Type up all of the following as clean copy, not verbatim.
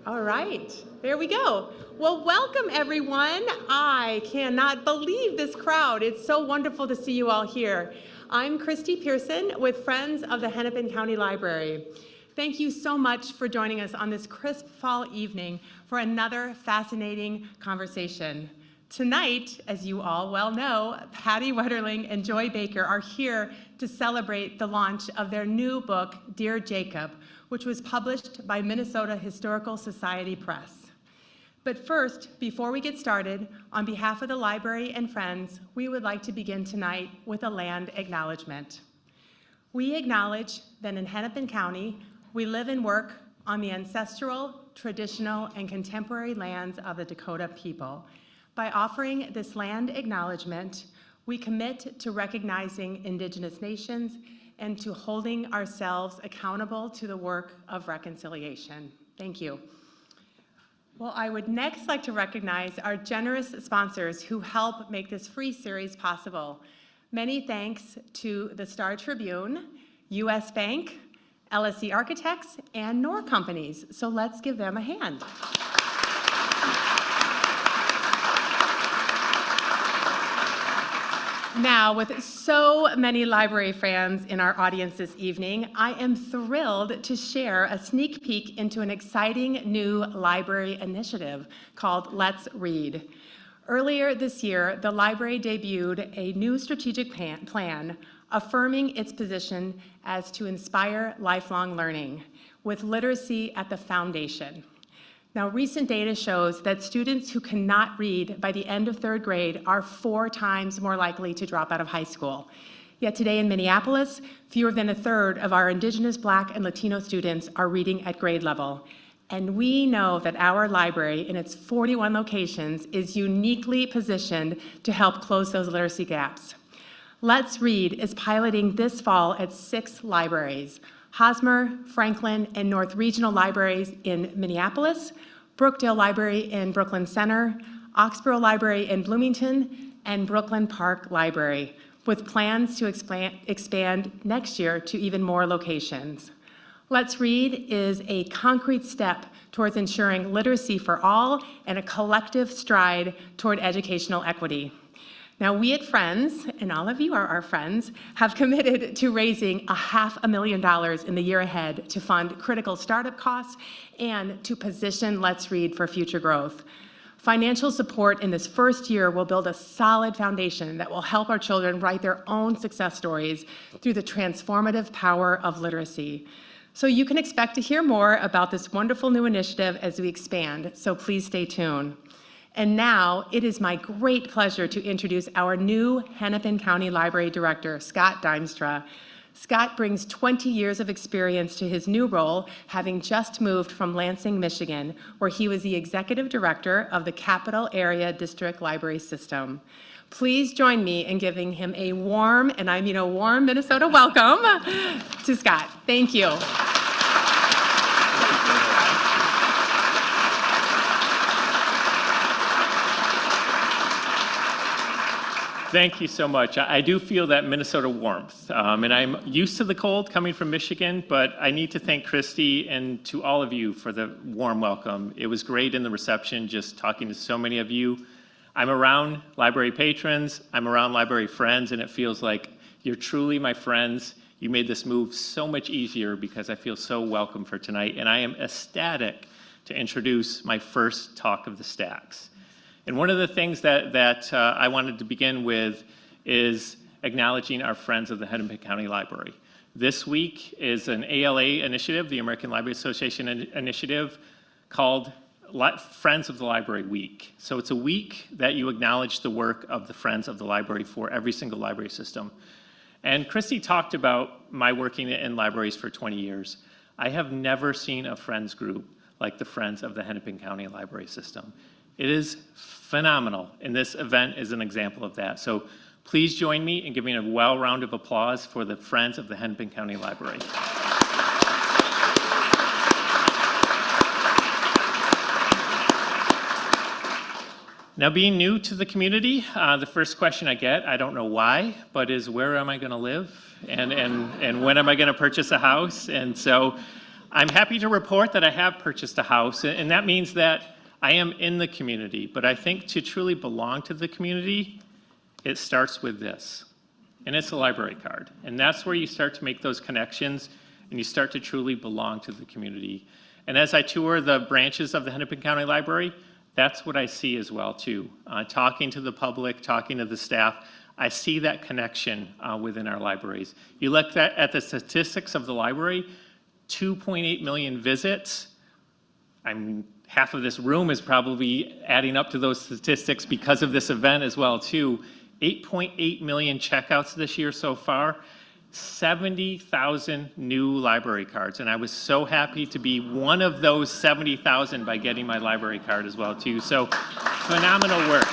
All right, there we go. Well, welcome everyone. I cannot believe this crowd. It's so wonderful to see you all here. I'm Christy Pearson with Friends of the Hennepin County Library. Thank you so much for joining us on this crisp fall evening for another fascinating conversation. Tonight, as you all well know, Patty Wetterling and Joy Baker are here to celebrate the launch of their new book, Dear Jacob, which was published by Minnesota Historical Society Press. But first, before we get started, on behalf of the library and friends, we would like to begin tonight with a land acknowledgement. We acknowledge that in Hennepin County, we live and work on the ancestral, traditional, and contemporary lands of the Dakota people. By offering this land acknowledgement, we commit to recognizing Indigenous nations and to holding ourselves accountable to the work of reconciliation. Thank you. Well, I would next like to recognize our generous sponsors who help make this free series possible. Many thanks to the Star Tribune, US Bank, LSE Architects, and Knorr Companies. So let's give them a hand. Now, with so many library fans in our audience this evening, I am thrilled to share a sneak peek into an exciting new library initiative called Let's Read. Earlier this year, the library debuted a new strategic plan affirming its position as to inspire lifelong learning, with literacy at the foundation. Now, recent data shows that students who cannot read by the end of third grade are 4 times more likely to drop out of high school. Yet today in Minneapolis, fewer than a third of our Indigenous, Black, and Latino students are reading at grade level. And we know that our library, in its 41 locations, is uniquely positioned to help close those literacy gaps. Let's Read is piloting this fall at 6 libraries: Hosmer, Franklin, and North Regional Libraries in Minneapolis, Brookdale Library in Brooklyn Center, Oxborough Library in Bloomington, and Brooklyn Park Library, with plans to expand next year to even more locations. Let's Read is a concrete step towards ensuring literacy for all and a collective stride toward educational equity. Now, we at Friends, and all of you are our friends, have committed to raising $500,000 in the year ahead to fund critical startup costs and to position Let's Read for future growth. Financial support in this first year will build a solid foundation that will help our children write their own success stories through the transformative power of literacy. So you can expect to hear more about this wonderful new initiative as we expand, so please stay tuned. And now, it is my great pleasure to introduce our new Hennepin County Library Director, Scott Dimstra. Scott brings 20 years of experience to his new role, having just moved from Lansing, Michigan, where he was the Executive Director of the Capital Area District Library System. Please join me in giving him a warm, and I mean a warm Minnesota welcome to Scott. Thank you. Thank you so much. I do feel that Minnesota warmth, and I'm used to the cold coming from Michigan, but I need to thank Christy and to all of you for the warm welcome. It was great in the reception, just talking to so many of you. I'm around library patrons, I'm around library friends, and it feels like you're truly my friends. You made this move so much easier because I feel so welcome for tonight, and I am ecstatic to introduce my first talk of the stacks. And one of the things that I wanted to begin with is acknowledging our friends of the Hennepin County Library. This week is an ALA initiative, the American Library Association initiative, called Friends of the Library Week. So it's a week that you acknowledge the work of the Friends of the Library for every single library system. And Christy talked about my working in libraries for 20 years. I have never seen a Friends group like the Friends of the Hennepin County Library System. It is phenomenal, and this event is an example of that. So please join me in giving a well round of applause for the Friends of the Hennepin County Library. Now, being new to the community, the first question I get, I don't know why, but is where am I going to live? And when am I going to purchase a house? And so I'm happy to report that I have purchased a house, and that means that I am in the community. But I think to truly belong to the community, it starts with this, and it's a library card. And that's where you start to make those connections, and you start to truly belong to the community. And as I tour the branches of the Hennepin County Library, that's what I see as well, too. Talking to the public, talking to the staff, I see that connection within our libraries. You look at the statistics of the library, 2.8 million visits. I mean, half of this room is probably adding up to those statistics because of this event as well, too. 8.8 million checkouts this year so far, 70,000 new library cards. And I was so happy to be one of those 70,000 by getting my library card as well, too. So phenomenal work.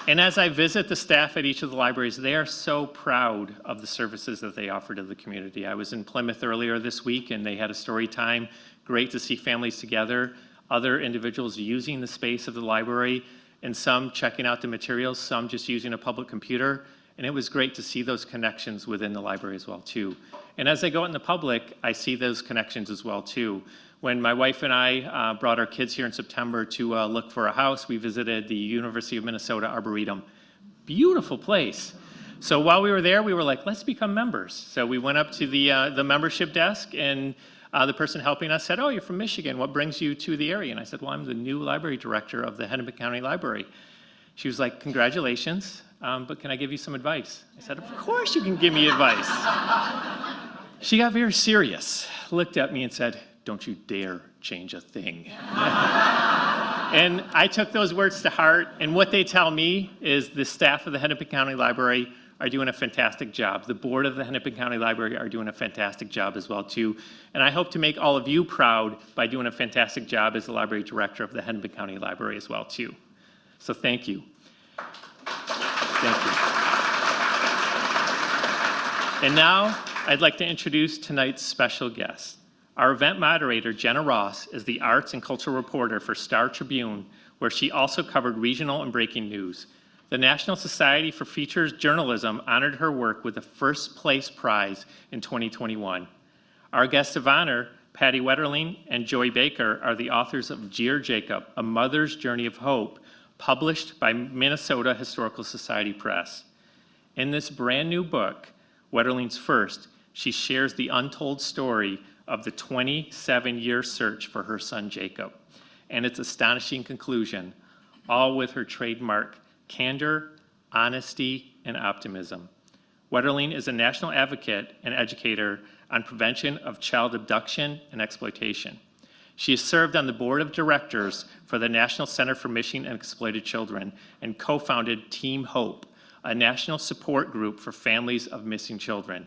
And as I visit the staff at each of the libraries, they are so proud of the services that they offer to the community. I was in Plymouth earlier this week, and they had a story time. Great to see families together, other individuals using the space of the library, and some checking out the materials, some just using a public computer. And it was great to see those connections within the library as well, too. And as I go out in the public, I see those connections as well, too. When my wife and I brought our kids here in September to look for a house, we visited the University of Minnesota Arboretum. Beautiful place. So while we were there, we were like, let's become members. So we went up to the membership desk, and the person helping us said, oh, you're from Michigan. What brings you to the area? And I said, well, I'm the new library director of the Hennepin County Library. She was like, congratulations, but can I give you some advice? I said, of course you can give me advice. She got very serious, looked at me and said, don't you dare change a thing. And I took those words to heart, and what they tell me is the staff of the Hennepin County Library are doing a fantastic job. The board of the Hennepin County Library are doing a fantastic job as well, too. And I hope to make all of you proud by doing a fantastic job as the library director of the Hennepin County Library as well, too. So thank you. Thank you. And now I'd like to introduce tonight's special guest. Our event moderator, Jenna Ross, is the arts and cultural reporter for Star Tribune, where she also covered regional and breaking news. The National Society for Features Journalism honored her work with the first place prize in 2021. Our guests of honor, Patty Wetterling and Joy Baker, are the authors of Dear Jacob, A Mother's Journey of Hope, published by Minnesota Historical Society Press. In this brand new book, Wetterling's First, she shares the untold story of the 27-year search for her son Jacob, and its astonishing conclusion, all with her trademark candor, honesty, and optimism. Wetterling is a national advocate and educator on prevention of child abduction and exploitation. She has served on the board of directors for the National Center for Missing and Exploited Children and co-founded Team Hope, a national support group for families of missing children.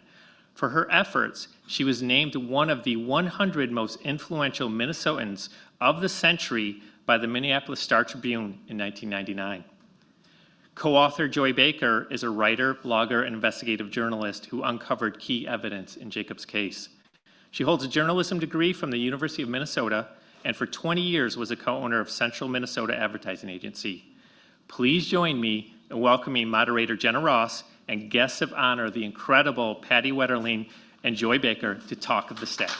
For her efforts, she was named one of the 100 most influential Minnesotans of the century by the Minneapolis Star Tribune in 1999. Co-author Joy Baker is a writer, blogger, and investigative journalist who uncovered key evidence in Jacob's case. She holds a journalism degree from the University of Minnesota and for 20 years was a co-owner of Central Minnesota Advertising Agency. Please join me in welcoming moderator Jenna Ross and guests of honor, the incredible Patty Wetterling and Joy Baker, to talk of the stats.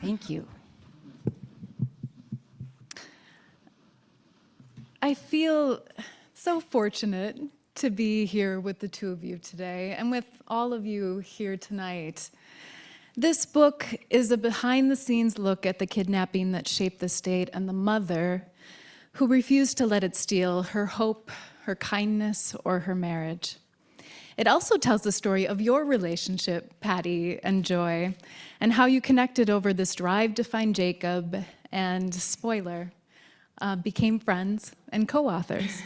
Thank you. I feel so fortunate to be here with the two of you today and with all of you here tonight. This book is a behind-the-scenes look at the kidnapping that shaped the state and the mother who refused to let it steal her hope, her kindness, or her marriage. It also tells the story of your relationship, Patty and Joy, and how you connected over this drive to find Jacob and, spoiler, became friends and co-authors.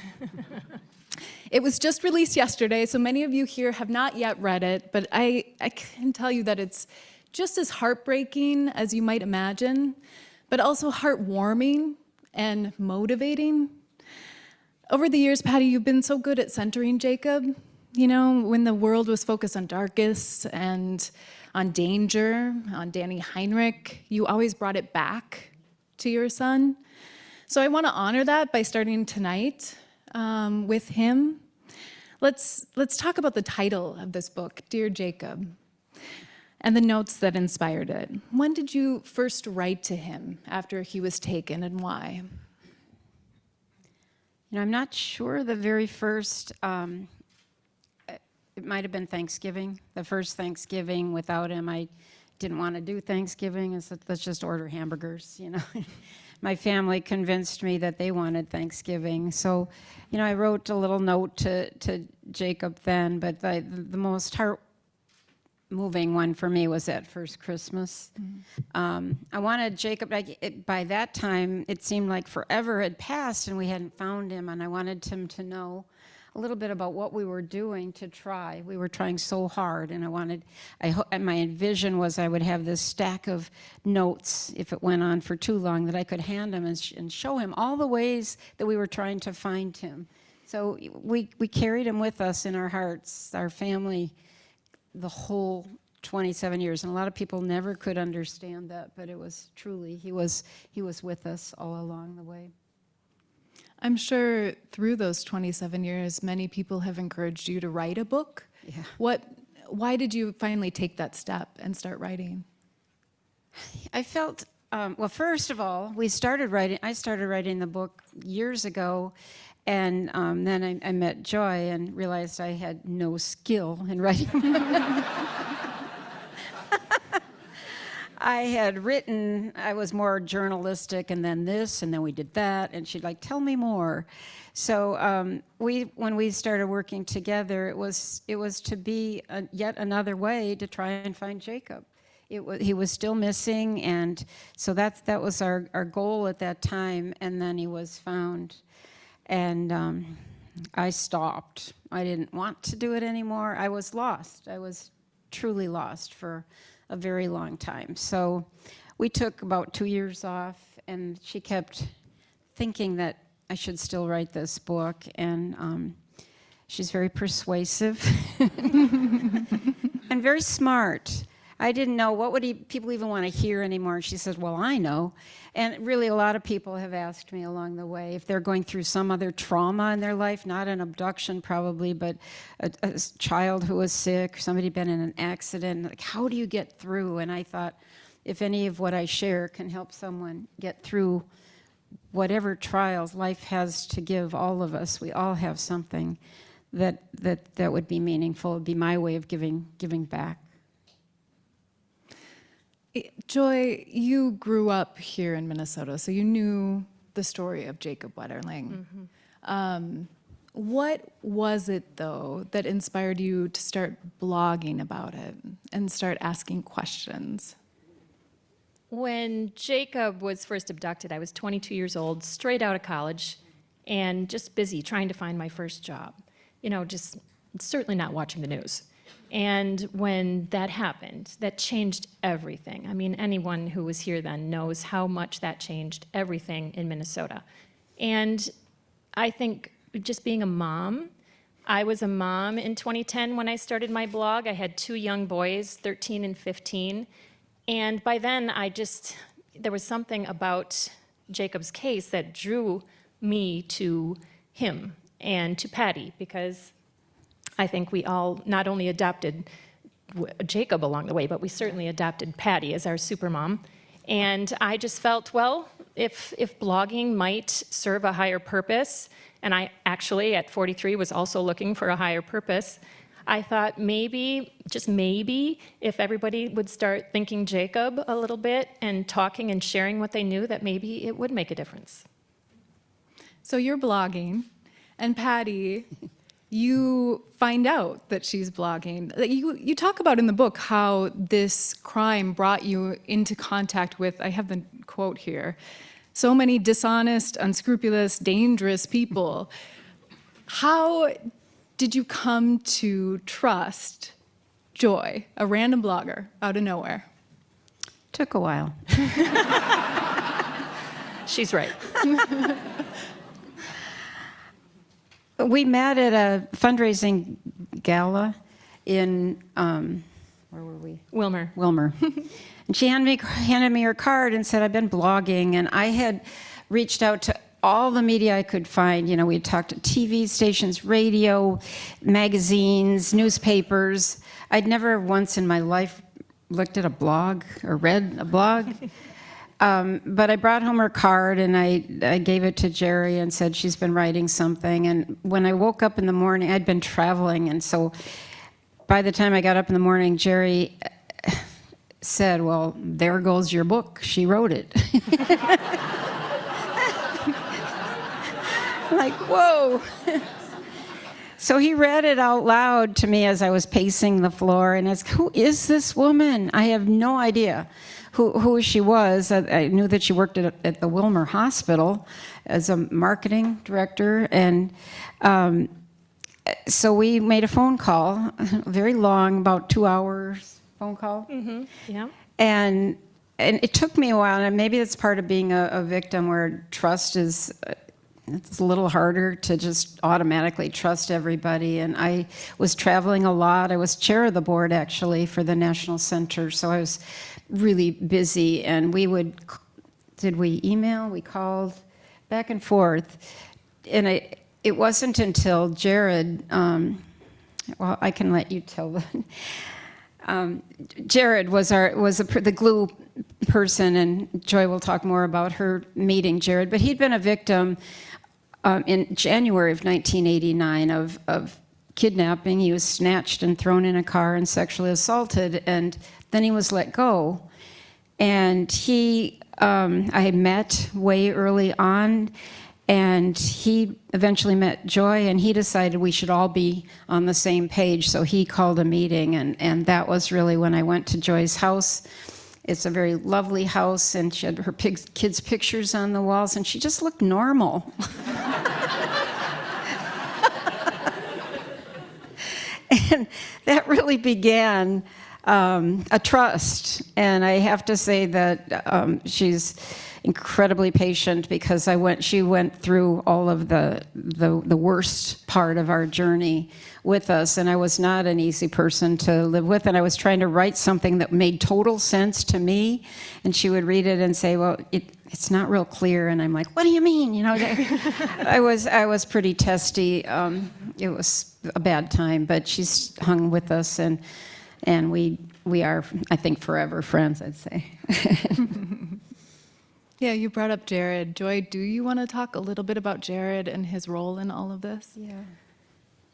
It was just released yesterday, so many of you here have not yet read it, but I can tell you that it's just as heartbreaking as you might imagine, but also heartwarming and motivating. Over the years, Patty, you've been so good at centering Jacob. You know, when the world was focused on darkness and on danger, on Danny Heinrich, you always brought it back to your son. So I want to honor that by starting tonight with him. Let's talk about the title of this book, Dear Jacob, and the notes that inspired it. When did you first write to him after he was taken, and why? You know, I'm not sure the very first, it might have been Thanksgiving. The first Thanksgiving without him, I didn't want to do Thanksgiving. I said, let's just order hamburgers, you know. My family convinced me that they wanted Thanksgiving. So, you know, I wrote a little note to Jacob then, but the most heart-moving one for me was that first Christmas. I wanted Jacob, by that time, it seemed like forever had passed and we hadn't found him, and I wanted him to know a little bit about what we were doing to try. We were trying so hard, and and my vision was I would have this stack of notes, if it went on for too long, that I could hand him and show him all the ways that we were trying to find him. So we carried him with us in our hearts, our family, the whole 27 years. And a lot of people never could understand that, but it was truly, he was with us all along the way. I'm sure through those 27 years, many people have encouraged you to write a book. Yeah. Why did you finally take that step and start writing? I felt, well, first of all, I started writing the book years ago, and then I met Joy and realized I had no skill in writing. I was more journalistic, and then this, and then we did that, and she'd like, tell me more. So when we started working together, it was to be yet another way to try and find Jacob. He was still missing, and so that was our goal at that time, and then he was found. And I stopped. I didn't want to do it anymore. I was lost. I was truly lost for a very long time. So we took about 2 years off, and she kept thinking that I should still write this book, and she's very persuasive and very smart. I didn't know what would people even want to hear anymore. She said, well, I know. And really a lot of people have asked me along the way if they're going through some other trauma in their life, not an abduction probably, but a child who was sick, somebody been in an accident, like how do you get through? And I thought if any of what I share can help someone get through whatever trials life has to give all of us, we all have something that would be meaningful. It would be my way of giving back. Joy, you grew up here in Minnesota, so you knew the story of Jacob Wetterling. Mm-hmm. What was it, though, that inspired you to start blogging about it and start asking questions? When Jacob was first abducted, I was 22 years old, straight out of college, and just busy trying to find my first job. You know, just certainly not watching the news. And when that happened, that changed everything. I mean, anyone who was here then knows how much that changed everything in Minnesota. And I think just being a mom, I was a mom in 2010 when I started my blog. I had 2 young boys, 13 and 15. And by then, there was something about Jacob's case that drew me to him and to Patty, because I think we all not only adopted Jacob along the way, but we certainly adopted Patty as our supermom. And I just felt, well, if blogging might serve a higher purpose, and I actually at 43 was also looking for a higher purpose, I thought maybe, just maybe, if everybody would start thinking Jacob a little bit and talking and sharing what they knew, that maybe it would make a difference. So you're blogging, and Patty, you find out that she's blogging. You talk about in the book how this crime brought you into contact with, I have the quote here, so many dishonest, unscrupulous, dangerous people. How did you come to trust Joy, a random blogger out of nowhere? Took a while. She's right. we met at a fundraising gala in, where were we? Wilmer. Wilmer. And she handed me her card and said, I've been blogging, and I had reached out to all the media I could find. You know, we had talked to TV stations, radio, magazines, newspapers. I'd never once in my life looked at a blog or read a blog. But I brought home her card, and I gave it to Jerry and said she's been writing something. And when I woke up in the morning, I'd been traveling, and so by the time I got up in the morning, Jerry said, well, there goes your book. She wrote it. Like, whoa. So he read it out loud to me as I was pacing the floor, and asked, who is this woman? I have no idea who she was. I knew that she worked at the Wilmer Hospital as a marketing director, and so we made a phone call, very long, about 2 hours phone call. Mm-hmm. Yeah. And it took me a while, and maybe it's part of being a victim where trust is, it's a little harder to just automatically trust everybody. And I was traveling a lot. I was chair of the board, actually, for the National Center, so I was really busy. And did we email? We called back and forth. And it wasn't until Jared, well, I can let you tell that. Jared was the glue person, and Joy will talk more about her meeting Jared, but he'd been a victim in January of 1989 of kidnapping. He was snatched and thrown in a car and sexually assaulted, and then he was let go. And I met way early on, and he eventually met Joy, and he decided we should all be on the same page, so he called a meeting, and that was really when I went to Joy's house. It's a very lovely house, and she had her kids' pictures on the walls, and she just looked normal. And that really began a trust, and I have to say that she's incredibly patient, because she went through all of the worst part of our journey with us, and I was not an easy person to live with, and I was trying to write something that made total sense to me, and she would read it and say, well, it's not real clear, and I'm like, what do you mean? You know, I was pretty testy. It was a bad time, but she's hung with us, and we are, I think, forever friends, I'd say. Yeah, you brought up Jared. Joy, do you want to talk a little bit about Jared and his role in all of this? Yeah.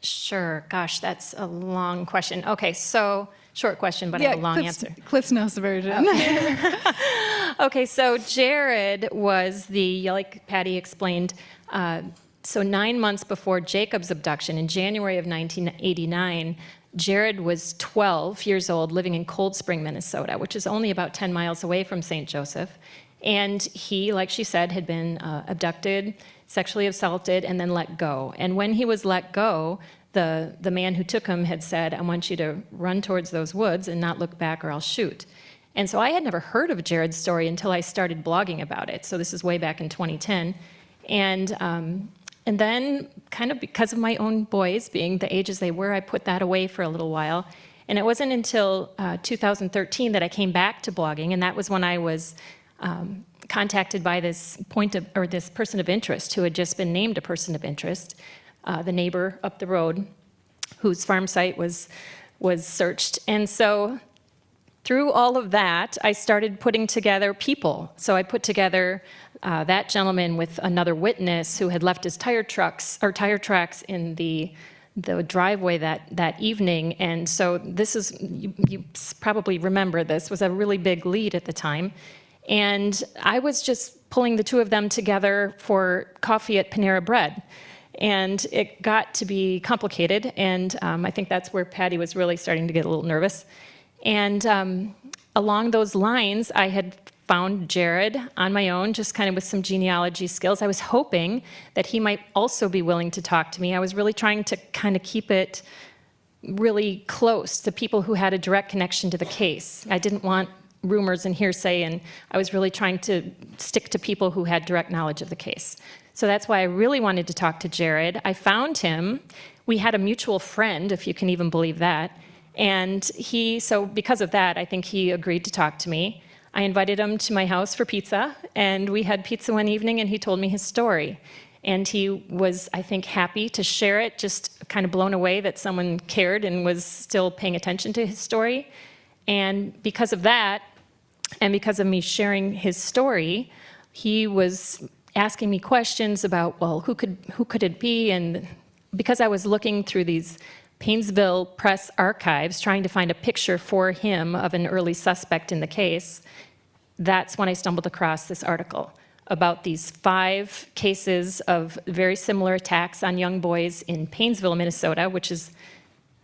Sure. Gosh, that's a long question. Okay, so short question, but I have a long answer. Cliff's Notes version. Okay, so Jared was like Patty explained, so 9 months before Jacob's abduction in January of 1989, Jared was 12 years old, living in Cold Spring, Minnesota, which is only about 10 miles away from St. Joseph. And he, like she said, had been abducted, sexually assaulted, and then let go. And when he was let go, the man who took him had said, I want you to run towards those woods and not look back or I'll shoot. And so I had never heard of Jared's story until I started blogging about it. So this is way back in 2010. And then, kind of because of my own boys being the ages they were, I put that away for a little while. And it wasn't until 2013 that I came back to blogging, and that was when I was contacted by this person of interest who had just been named a person of interest, the neighbor up the road, whose farm site was searched. And so through all of that, I started putting together people. So I put together that gentleman with another witness who had left his tire tracks in the driveway that evening. And so this is, you probably remember this, was a really big lead at the time. And I was just pulling the two of them together for coffee at Panera Bread. And it got to be complicated, and I think that's where Patty was really starting to get a little nervous. And along those lines, I had found Jared on my own, just kind of with some genealogy skills. I was hoping that he might also be willing to talk to me. I was really trying to kind of keep it really close to people who had a direct connection to the case. I didn't want rumors and hearsay, and I was really trying to stick to people who had direct knowledge of the case. So that's why I really wanted to talk to Jared. I found him. We had a mutual friend, if you can even believe that. And so because of that, I think he agreed to talk to me. I invited him to my house for pizza, and we had pizza one evening, and he told me his story. And he was, I think, happy to share it, just kind of blown away that someone cared and was still paying attention to his story. And because of that, and because of me sharing his story, he was asking me questions about, well, who could it be? And because I was looking through these Painesville Press archives, trying to find a picture for him of an early suspect in the case, that's when I stumbled across this article about these 5 cases of very similar attacks on young boys in Painesville, Minnesota, which is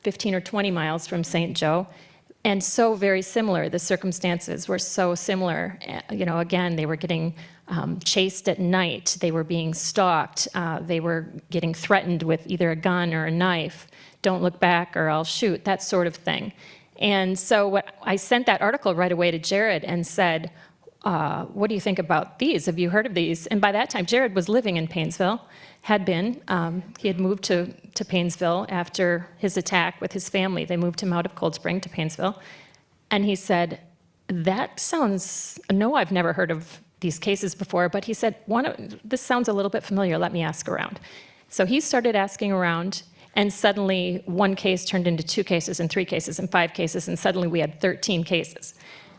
15 or 20 miles from St. Joe, and so very similar. The circumstances were so similar. Again, they were getting chased at night. They were being stalked. They were getting threatened with either a gun or a knife. Don't look back or I'll shoot, that sort of thing. And so I sent that article right away to Jared and said, what do you think about these? Have you heard of these? And by that time, Jared was living in Painesville, had been. He had moved to Painesville after his attack with his family. They moved him out of Cold Spring to Painesville. And he said, no, I've never heard of these cases before, but he said, this sounds a little bit familiar, let me ask around. So he started asking around, and suddenly one case turned into 2 cases and 3 cases and 5 cases, and suddenly we had 13 cases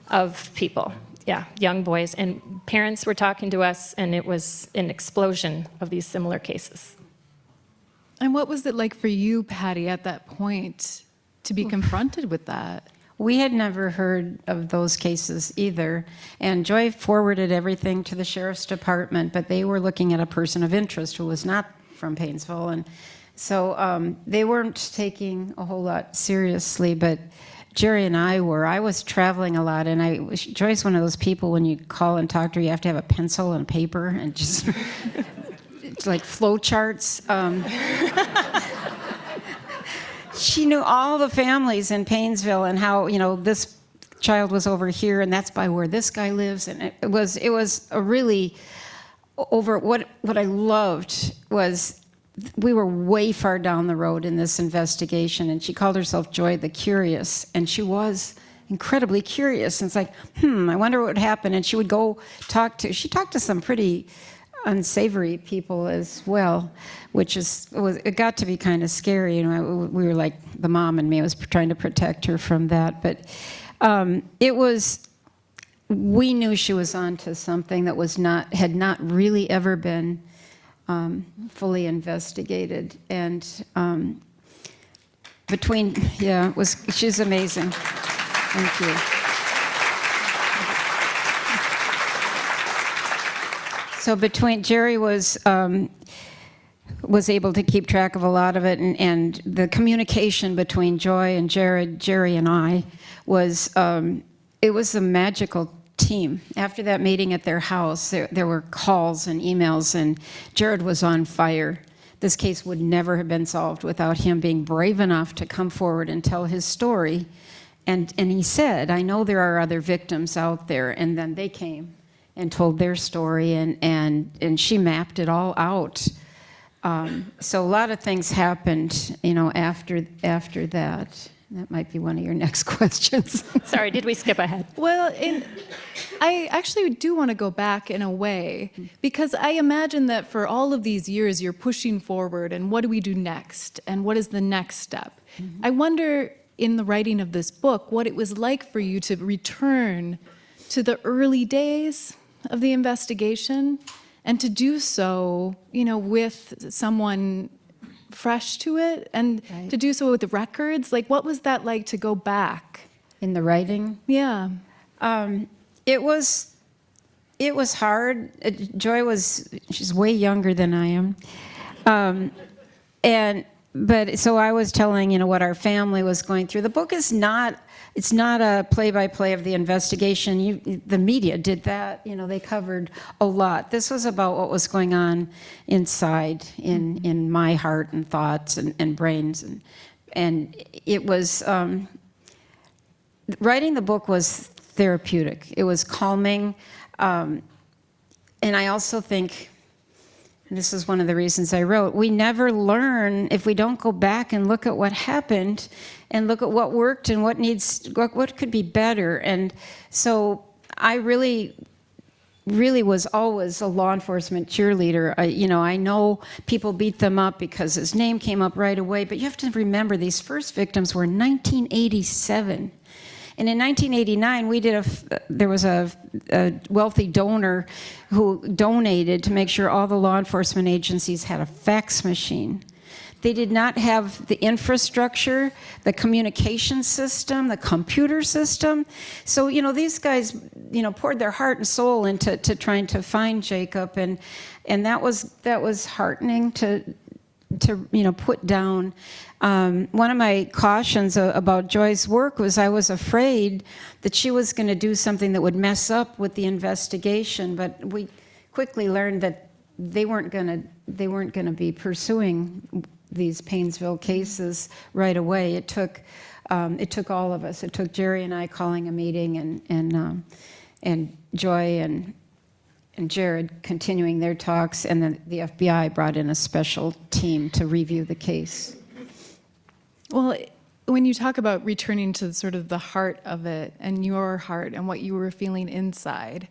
of people. Yeah, young boys, and parents were talking to us, and it was an explosion of these similar cases. And what was it like for you, Patty, at that point to be confronted with that? We had never heard of those cases either, and Joy forwarded everything to the sheriff's department, but they were looking at a person of interest who was not from Painesville, and so they weren't taking a whole lot seriously, but Jerry and I were. I was traveling a lot, and Joy's one of those people, when you call and talk to her, you have to have a pencil and paper and just it's like flow charts. She knew all the families in Painesville and how, this child was over here, and that's by where this guy lives, and it was a really what I loved was we were way far down the road in this investigation, and she called herself Joy the Curious, and she was incredibly curious. And it's like, I wonder what would happen. And she would go she talked to some pretty unsavory people as well, it got to be kind of scary. We were like, the mom and me, I was trying to protect her from that. But we knew she was onto something that had not really ever been fully investigated, and she's amazing. Thank you. So Jerry was able to keep track of a lot of it, and the communication between Joy and Jerry and I was it was a magical team. After that meeting at their house, there were calls and emails, and Jared was on fire. This case would never have been solved without him being brave enough to come forward and tell his story. And he said, I know there are other victims out there. And then they came and told their story, and she mapped it all out. So a lot of things happened, after that. That might be one of your next questions. Sorry, did we skip ahead? Well, I actually do want to go back in a way, because I imagine that for all of these years you're pushing forward, and what do we do next, and what is the next step? Mm-hmm. I wonder, in the writing of this book, what it was like for you to return to the early days of the investigation, and to do so, with someone fresh to it, and right. to do so with the records. Like, what was that like to go back? In the writing? Yeah. It was hard. She's way younger than I am. So I was telling, what our family was going through. The book is it's not a play-by-play of the investigation. The media did that. They covered a lot. This was about what was going on inside in my heart and thoughts and brains. And it was, writing the book was therapeutic. It was calming. And I also think and this is one of the reasons I wrote, we never learn if we don't go back and look at what happened and look at what worked and what could be better. And so I really was always a law enforcement cheerleader. I know people beat them up because his name came up right away, but you have to remember these first victims were in 1987. And in 1989, there was a wealthy donor who donated to make sure all the law enforcement agencies had a fax machine. They did not have the infrastructure, the communication system, the computer system. So, these guys, poured their heart and soul into trying to find Jacob, and that was heartening to put down. One of my cautions about Joy's work was I was afraid that she was going to do something that would mess up with the investigation, but we quickly learned that they weren't going to be pursuing these Paynesville cases right away. It took all of us. It took Jerry and I calling a meeting, and Joy and Jared continuing their talks, and then the FBI brought in a special team to review the case. Well, when you talk about returning to sort of the heart of it and your heart and what you were feeling inside,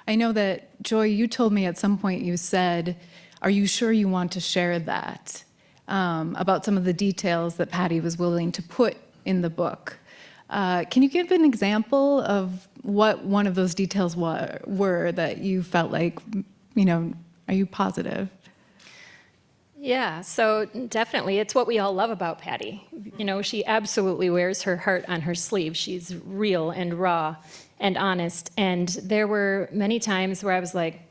I know that, Joy, you told me at some point, you said, are you sure you want to share that? About some of the details that Patty was willing to put in the book. Can you give an example of what one of those details were that you felt like, are you positive? Yeah, so definitely, it's what we all love about Patty. She absolutely wears her heart on her sleeve. She's real and raw and honest. And there were many times where I was like,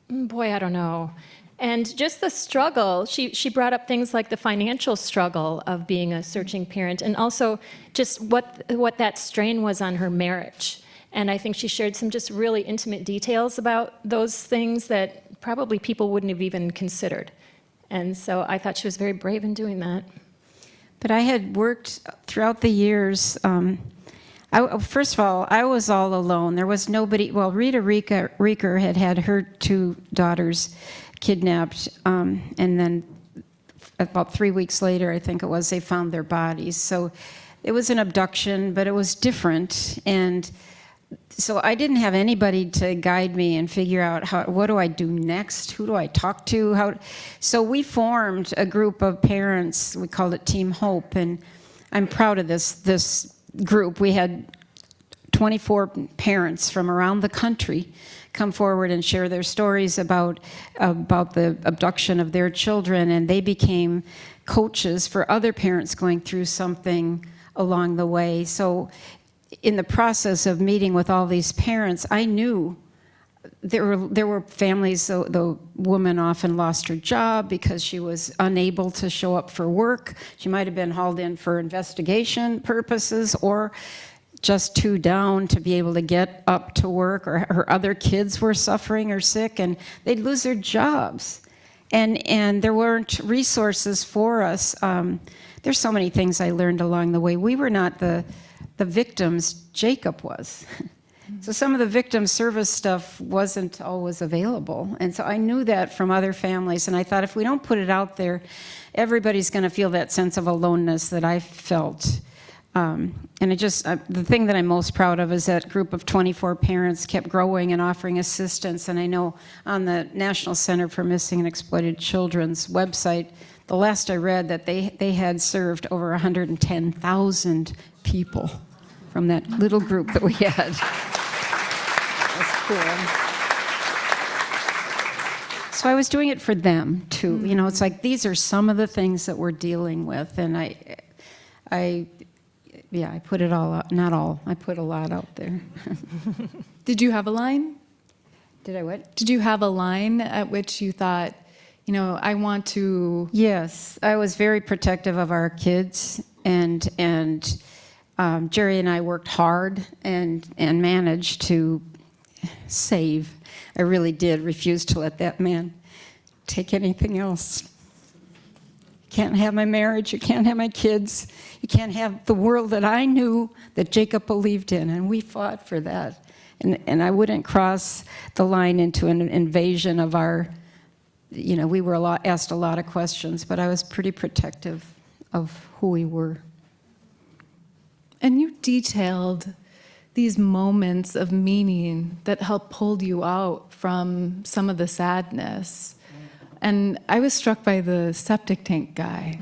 boy, I don't know. And just the struggle, she brought up things like the financial struggle of being a searching parent, and also just what that strain was on her marriage. And I think she shared some just really intimate details about those things that probably people wouldn't have even considered. And so I thought she was very brave in doing that. But I had worked throughout the years. First of all, I was all alone. There was nobody. Well, Rita Rieker had her two daughters kidnapped, and then about 3 weeks later, I think it was, they found their bodies. So it was an abduction, but it was different. And so I didn't have anybody to guide me and figure out what do I do next? Who do I talk to? So we formed a group of parents. We called it Team Hope, and I'm proud of this group. We had 24 parents from around the country come forward and share their stories about the abduction of their children, and they became coaches for other parents going through something along the way. So in the process of meeting with all these parents, I knew there were families. The woman often lost her job because she was unable to show up for work. She might have been hauled in for investigation purposes, or just too down to be able to get up to work, or her other kids were suffering or sick, and they'd lose their jobs. And there weren't resources for us. There's so many things I learned along the way. We were not the victims, Jacob was. So some of the victim service stuff wasn't always available. And so I knew that from other families, and I thought if we don't put it out there, everybody's going to feel that sense of aloneness that I felt. And the thing that I'm most proud of is that group of 24 parents kept growing and offering assistance. And I know on the National Center for Missing and Exploited Children's website, the last I read, that they had served over 110,000 people from that little group that we had. That's cool. So I was doing it for them too. It's like these are some of the things that we're dealing with, and I put it all out. Not all. I put a lot out there. Did you have a line? Did I what? Did you have a line at which you thought, I want to... Yes, I was very protective of our kids, and Jerry and I worked hard and managed to save. I really did refuse to let that man take anything else. You can't have my marriage, you can't have my kids, you can't have the world that I knew that Jacob believed in, and we fought for that. And I wouldn't cross the line into an invasion of our we were asked a lot of questions, but I was pretty protective of who we were. And you detailed these moments of meaning that helped pull you out from some of the sadness. And I was struck by the septic tank guy.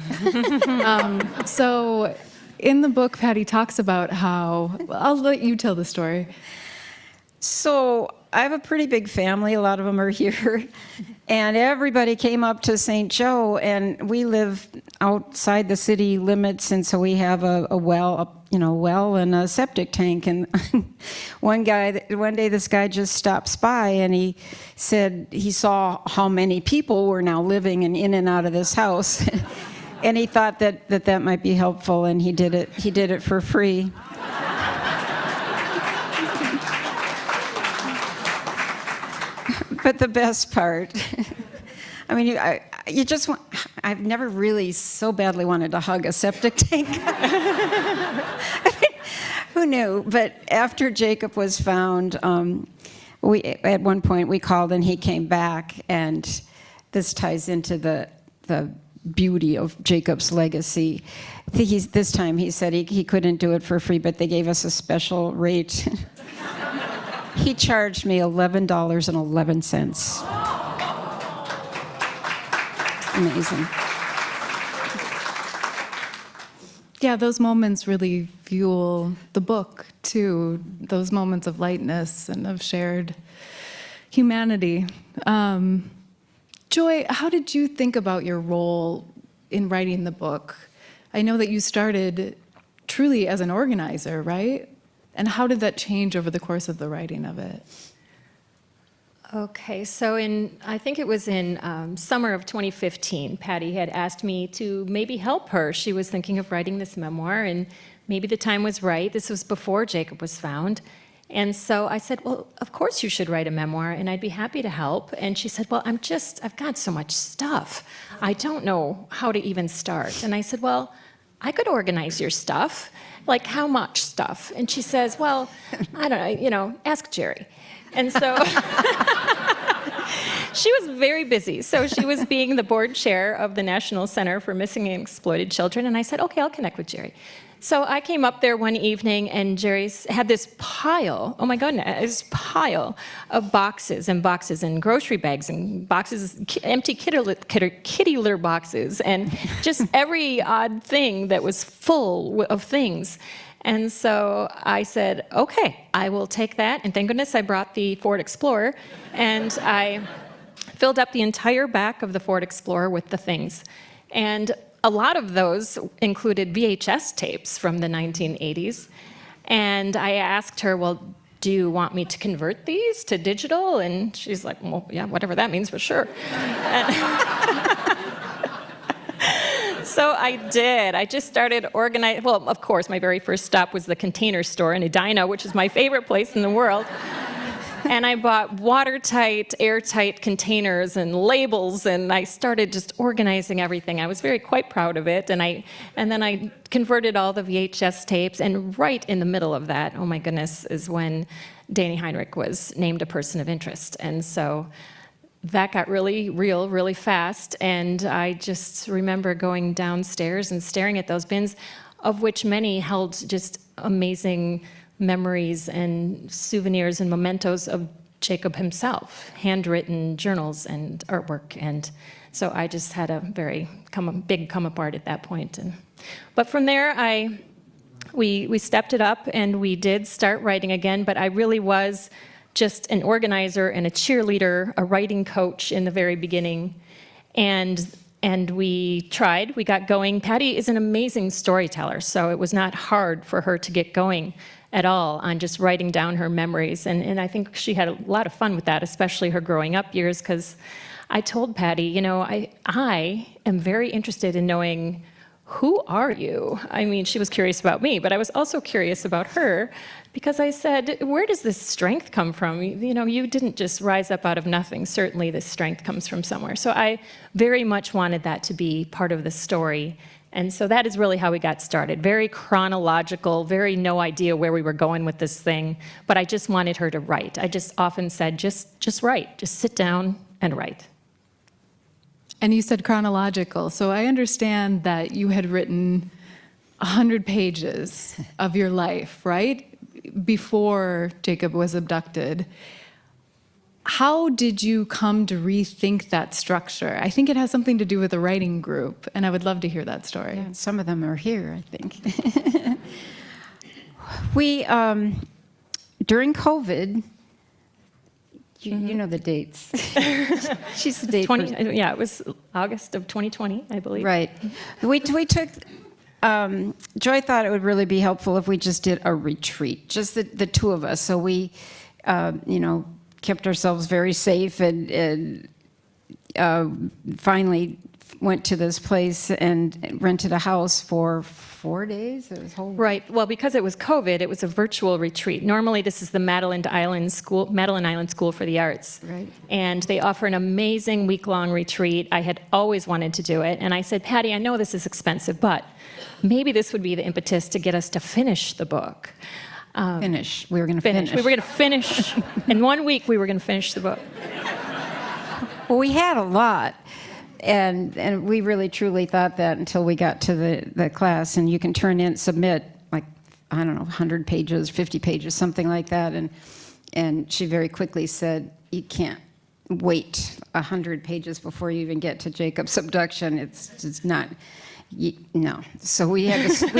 So in the book, Patty talks about how, I'll let you tell the story. So I have a pretty big family. A lot of them are here. And everybody came up to St. Joe, and we live outside the city limits, and so we have a well and a septic tank. And one day this guy just stops by, and he said he saw how many people were now living in and out of this house. And he thought that might be helpful, and he did it for free. But the best part, I mean, you just want, I've never really so badly wanted to hug a septic tank. I mean, who knew? But after Jacob was found, at one point we called and he came back, and this ties into the beauty of Jacob's legacy. This time he said he couldn't do it for free, but they gave us a special rate. He charged me $11.11. Amazing. Yeah, those moments really fuel the book, too. Those moments of lightness and of shared humanity. Joy, how did you think about your role in writing the book? I know that you started truly as an organizer, right? And how did that change over the course of the writing of it? Okay, so I think it was in summer of 2015, Patty had asked me to maybe help her. She was thinking of writing this memoir, and maybe the time was right. This was before Jacob was found. And so I said, well, of course you should write a memoir, and I'd be happy to help. And she said, well, I've got so much stuff. I don't know how to even start. And I said, well, I could organize your stuff. Like, how much stuff? And she says, well, I don't know, ask Jerry. And so she was very busy. So she was being the board chair of the National Center for Missing and Exploited Children. And I said, okay, I'll connect with Jerry. So I came up there one evening, and Jerry had this pile, oh my goodness, this pile of boxes and boxes and grocery bags and boxes, empty kitty litter boxes, and just every odd thing that was full of things. And so I said, okay, I will take that. And thank goodness I brought the Ford Explorer, and I filled up the entire back of the Ford Explorer with the things. And a lot of those included VHS tapes from the 1980s. And I asked her, well, do you want me to convert these to digital? And she's like, well, yeah, whatever that means, for sure. So I did. I just started organizing. Well, of course, my very first stop was the Container Store in Edina, which is my favorite place in the world. And I bought watertight, airtight containers and labels, and I started just organizing everything. I was quite proud of it, and then I converted all the VHS tapes, and right in the middle of that, oh my goodness, is when Danny Heinrich was named a person of interest. And so that got really real, really fast, and I just remember going downstairs and staring at those bins, of which many held just amazing memories and souvenirs and mementos of Jacob himself, handwritten journals and artwork. And so I just had a very big come apart at that point. But from there, we stepped it up, and we did start writing again, but I really was just an organizer and a cheerleader, a writing coach in the very beginning. And we tried, we got going. Patty is an amazing storyteller, so it was not hard for her to get going at all on just writing down her memories. And I think she had a lot of fun with that, especially her growing up years, because I told Patty, I am very interested in knowing, who are you? I mean, she was curious about me, but I was also curious about her, because I said, where does this strength come from? You didn't just rise up out of nothing. Certainly this strength comes from somewhere. So I very much wanted that to be part of the story. And so that is really how we got started. Very chronological, very no idea where we were going with this thing, but I just wanted her to write. I just often said, just write, just sit down and write. And you said chronological, so I understand that you had written 100 pages of your life, right? Before Jacob was abducted. How did you come to rethink that structure? I think it has something to do with the writing group, and I would love to hear that story. Yeah, some of them are here, I think. We, during COVID, you know the dates. She's the date 20, person. yeah, it was August of 2020, I believe. Right. We took, Joy thought it would really be helpful if we just did a retreat, just the two of us. So we, kept ourselves very safe and finally went to this place and rented a house for 4 days. It was whole. Right. Well, because it was COVID, it was a virtual retreat. Normally, this is the Madeline Island School for the Arts. Right. And they offer an amazing week-long retreat. I had always wanted to do it. And I said, Patty, I know this is expensive, but maybe this would be the impetus to get us to finish the book. Finish. We were going to finish. We were going to finish. In 1 week, we were going to finish the book. Well, we had a lot. And we really truly thought that until we got to the class, and you can submit like, I don't know, 100 pages, 50 pages, something like that. And she very quickly said, you can't wait 100 pages before you even get to Jacob's abduction. It's not, no. So we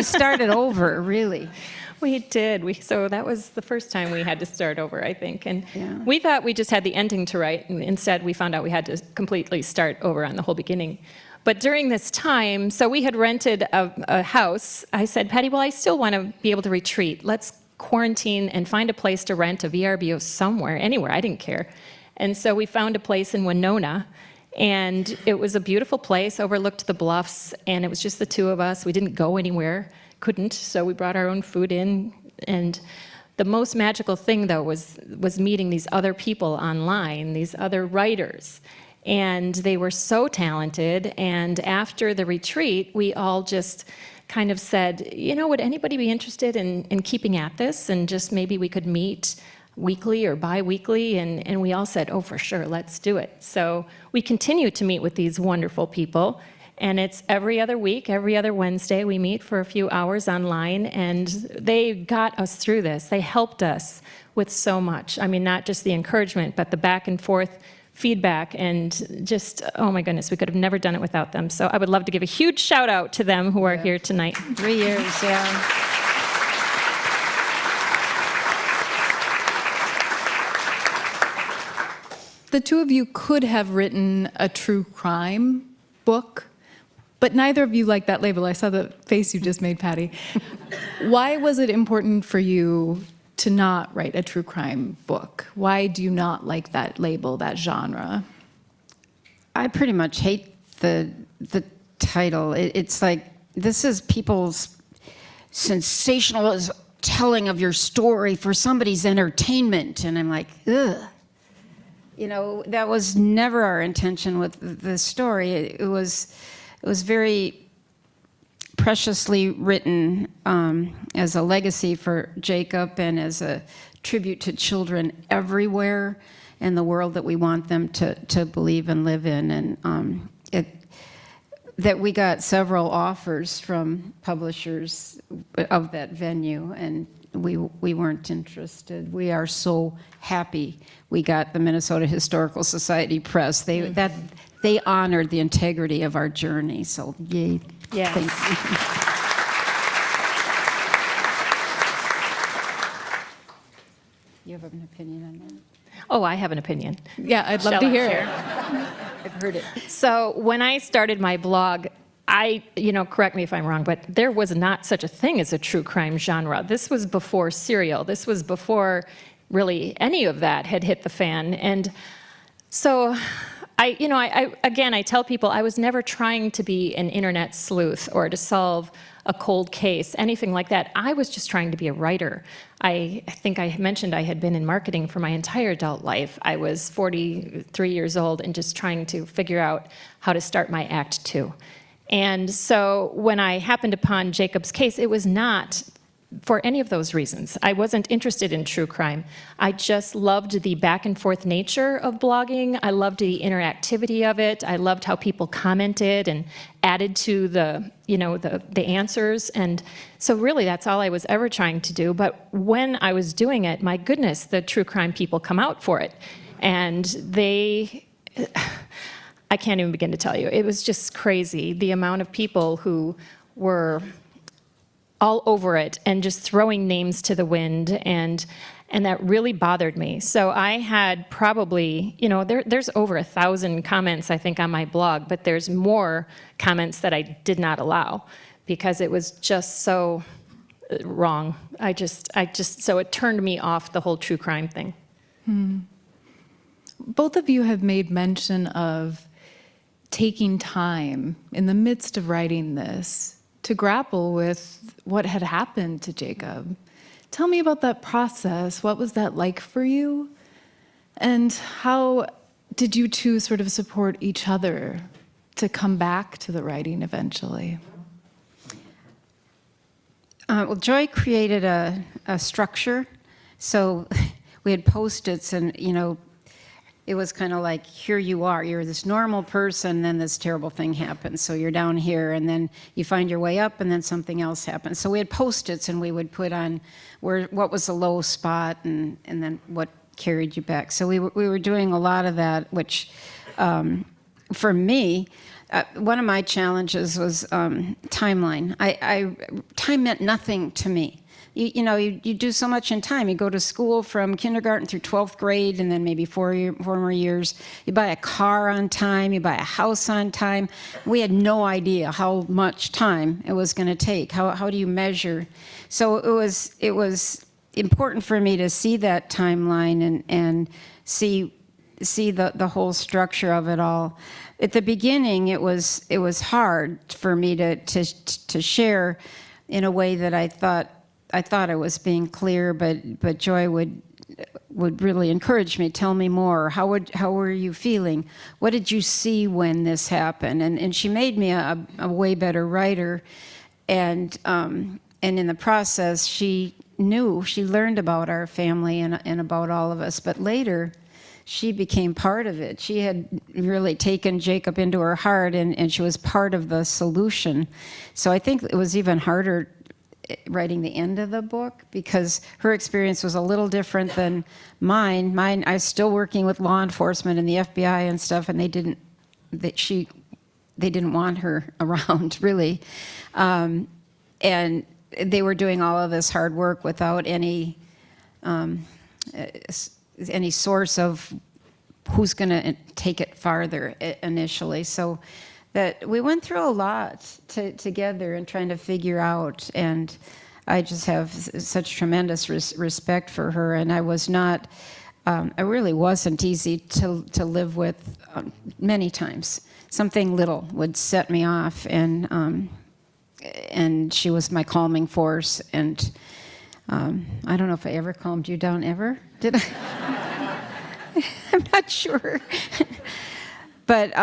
started over, really. We did. So that was the first time we had to start over, I think. And Yeah. we thought we just had the ending to write, and instead we found out we had to completely start over on the whole beginning. But during this time, so we had rented a house. I said, Patty, well, I still want to be able to retreat. Let's quarantine and find a place to rent a VRBO somewhere, anywhere. I didn't care. And so we found a place in Winona. And it was a beautiful place, overlooked the bluffs, and it was just the two of us. We didn't go anywhere. Couldn't, so we brought our own food in. And the most magical thing, though, was meeting these other people online, these other writers. And they were so talented. And after the retreat, we all just kind of said, would anybody be interested in keeping at this? And just maybe we could meet weekly or bi-weekly, and we all said, oh, for sure, let's do it. So we continue to meet with these wonderful people. And it's every other week, every other Wednesday, we meet for a few hours online, and they got us through this. They helped us with so much. I mean, not just the encouragement, but the back and forth feedback, and just, oh my goodness, we could have never done it without them. So I would love to give a huge shout out to them who are here tonight. 3 years, yeah. The two of you could have written a true crime book, but neither of you liked that label. I saw the face you just made, Patty. Why was it important for you to not write a true crime book? Why do you not like that label, that genre? I pretty much hate the title. It's like, this is people's sensational telling of your story for somebody's entertainment. And I'm like, ugh. That was never our intention with the story. It was very preciously written as a legacy for Jacob and as a tribute to children everywhere in the world that we want them to believe and live in. And that we got several offers from publishers of that venue, and we weren't interested. We are so happy we got the Minnesota Historical Society Press. They honored the integrity of our journey, so yay. Yes. Thank you. You have an opinion on that? Oh, I have an opinion. Yeah, I'd love Shall to I hear share? it. I've heard it. So when I started my blog, correct me if I'm wrong, but there was not such a thing as a true crime genre. This was before Serial. This was before really any of that had hit the fan. And so I tell people I was never trying to be an internet sleuth or to solve a cold case, anything like that. I was just trying to be a writer. I think I mentioned I had been in marketing for my entire adult life. I was 43 years old and just trying to figure out how to start my Act Two. And so when I happened upon Jacob's case, it was not for any of those reasons. I wasn't interested in true crime. I just loved the back and forth nature of blogging. I loved the interactivity of it. I loved how people commented and added to the, the answers. And so really that's all I was ever trying to do. But when I was doing it, my goodness, the true crime people come out for it. And I can't even begin to tell you. It was just crazy, the amount of people who were all over it and just throwing names to the wind, and that really bothered me. So I had probably, there's over 1,000 comments, I think, on my blog, but there's more comments that I did not allow because it was just so wrong. So it turned me off the whole true crime thing. Both of you have made mention of taking time in the midst of writing this to grapple with what had happened to Jacob. Tell me about that process. What was that like for you? And how did you two sort of support each other to come back to the writing eventually? Well, Joy created a structure. So we had Post-its, and, it was kind of like, here you are, you're this normal person, then this terrible thing happens. So you're down here, and then you find your way up, and then something else happens. So we had Post-its, and we would put on what was the low spot, and then what carried you back. So we were doing a lot of that, which for me, one of my challenges was timeline. Time meant nothing to me. You do so much in time. You go to school from kindergarten through 12th grade, and then maybe four more years. You buy a car on time. You buy a house on time. We had no idea how much time it was going to take. How do you measure? So it was important for me to see that timeline and see the whole structure of it all. At the beginning, it was hard for me to share in a way that I thought I was being clear, but Joy would really encourage me. Tell me more. How were you feeling? What did you see when this happened? And she made me a way better writer. And in the process, she learned about our family and about all of us. But later, she became part of it. She had really taken Jacob into her heart, and she was part of the solution. So I think it was even harder writing the end of the book because her experience was a little different than mine. I was still working with law enforcement and the FBI and stuff, and they didn't want her around really, and they were doing all of this hard work without any source of who's going to take it farther initially. So that we went through a lot together and trying to figure out, and I just have such tremendous respect for her. And I was not, I really wasn't easy to live with many times. Something little would set me off, and she was my calming force. And I don't know if I ever calmed you down, ever? Did I? I'm not sure. But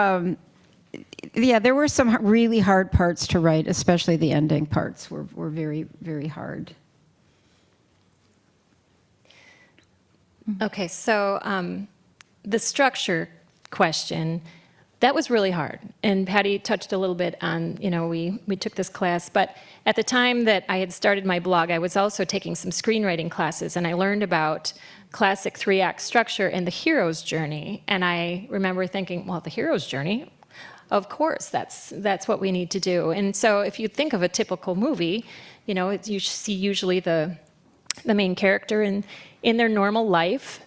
yeah, there were some really hard parts to write, especially the ending parts were very, very hard. Okay, so the structure question, that was really hard. And Patty touched a little bit on, we took this class, but at the time that I had started my blog, I was also taking some screenwriting classes, and I learned about classic 3-act structure and the hero's journey. And I remember thinking, well, the hero's journey, of course, that's what we need to do. And so if you think of a typical movie, you see usually the main character in their normal life,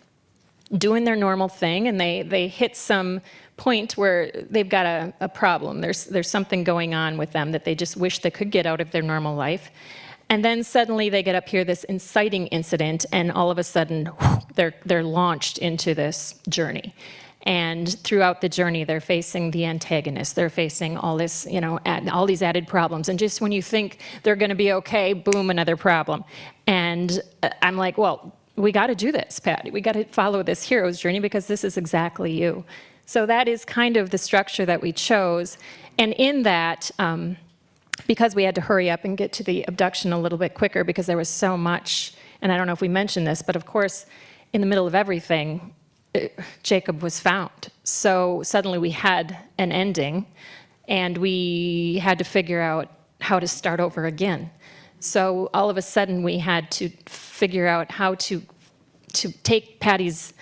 doing their normal thing, and they hit some point where they've got a problem. There's something going on with them that they just wish they could get out of their normal life. And then suddenly they get up here, this inciting incident, and all of a sudden, they're launched into this journey. And throughout the journey, they're facing the antagonist. They're facing all this, all these added problems. And just when you think they're going to be okay, boom, another problem. And I'm like, well, we got to do this, Patty. We got to follow this hero's journey because this is exactly you. So that is kind of the structure that we chose. And in that, because we had to hurry up and get to the abduction a little bit quicker because there was so much, and I don't know if we mentioned this, but of course, in the middle of everything, Jacob was found. So suddenly we had an ending, and we had to figure out how to start over again. So all of a sudden, we had to figure out how to take Patty's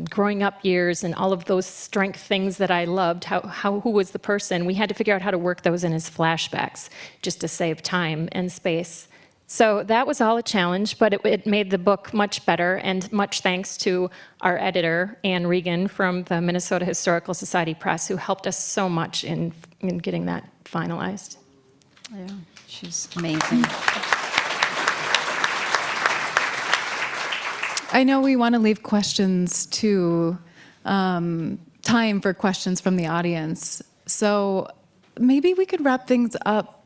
growing up years and all of those strength things that I loved, who was the person. We had to figure out how to work those in his flashbacks just to save time and space. So that was all a challenge, but it made the book much better, and much thanks to our editor, Ann Regan from the Minnesota Historical Society Press, who helped us so much in getting that finalized. Yeah, she's amazing. I know we want to leave questions to time for questions from the audience. So maybe we could wrap things up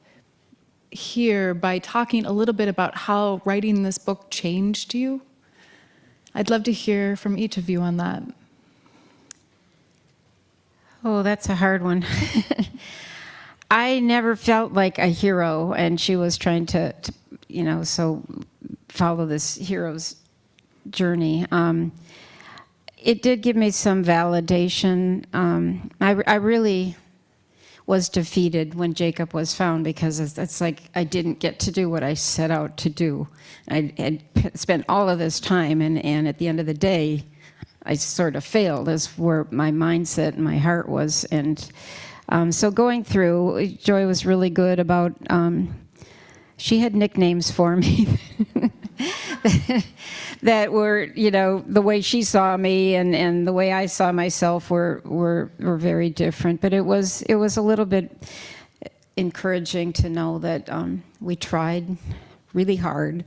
here by talking a little bit about how writing this book changed you. I'd love to hear from each of you on that. Oh, that's a hard one. I never felt like a hero, and she was trying to follow this hero's journey. It did give me some validation. I really was defeated when Jacob was found, because it's like I didn't get to do what I set out to do. I had spent all of this time, and at the end of the day, I sort of failed, is where my mindset and my heart was. And so going through, Joy was really good about, she had nicknames for me that were, the way she saw me and the way I saw myself were very different. But it was a little bit encouraging to know that we tried really hard.